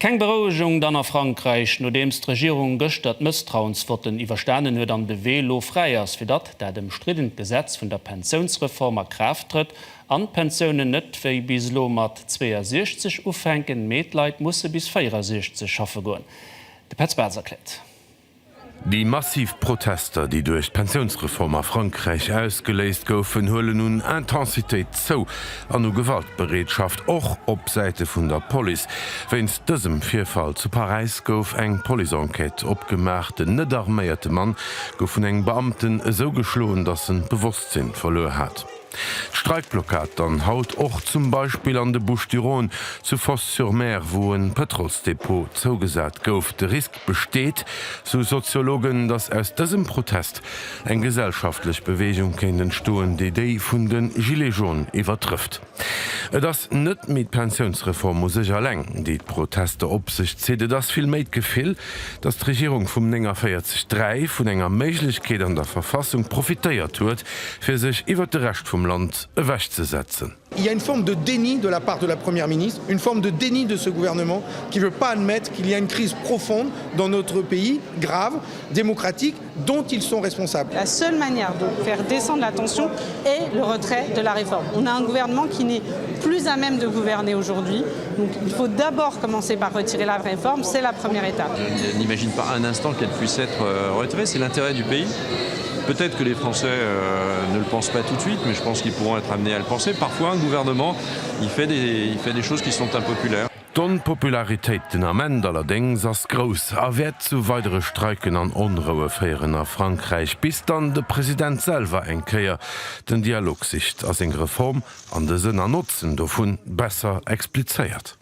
Keine Beruhigung dann nach Frankreich, nur dem die Regierung gestört Misstrauensvoten überstanden wird an de Velo freiers für dat, der dem stridenden Gesetz von der Pensionsreform in Kraft tritt, an Pensionen nicht wie bis lo mat 62 aufhängen, Medleid muss bis 64 schaffen gehen. Der Petzberz erklärt. Die massiv Protester, die durch Pensionsreform a Frankreich ausgelöst goufen, hullen nun Intensität zo an Gewaltberedschaft och op Seite vun der Poli. Wenns dësem Vierfall zu Paris gouf eng Polienquete opgemacht, den net arméierte Mann gouf vun eng Beamten so geschloen, dass een Bewusstsinn verloren hat. Streikblockad dann haut och zum Beispiel an de Bouches-du-Rhône zu Fos-sur-Mer, wo ein Petrolsdepot zugesagt gouf. Der Risk besteht, so Soziologen, dass aus diesem Protest eng gesellschaftlich Bewegung kennen stoen, die Idee vun den Gilets jaunes übertrifft. Das net mit Pensionsreform muss ich allein die Proteste op sich zählte das viel méi gefil, dass die Regierung vom Enger 43 vun enger Möglichkeit an der Verfassung profitiert huet, für sich iwwer de Recht vom Land wegzusetzen. Il y a une forme de déni de la part de la Première ministre, une forme de déni de ce gouvernement qui ne veut pas admettre qu'il y a une crise profonde dans notre pays, grave, démocratique, dont ils sont responsables. La seule manière de faire descendre la tension est le retrait de la réforme. On a un gouvernement qui n'est plus à même de gouverner aujourd'hui. Donc il faut d'abord commencer par retirer la réforme, c'est la première étape. Je n'imagine pas un instant qu'elle puisse être retirée, c'est l'intérêt du pays. Peut-être que les Français ne le pensent pas tout de suite, mais je pense qu'ils pourront être amenés à le penser. Parfois, un gouvernement, il fait des choses qui sont impopulaires. D'Unpopularitéit den Amend allerdings ass gross awert zu weitere Streiken an Onruhefeieren a Frankreich, bis dann de Präsident selber engkeier den Dialogsicht as eng Reform an de Sinn nutzen dovun besser expliziert.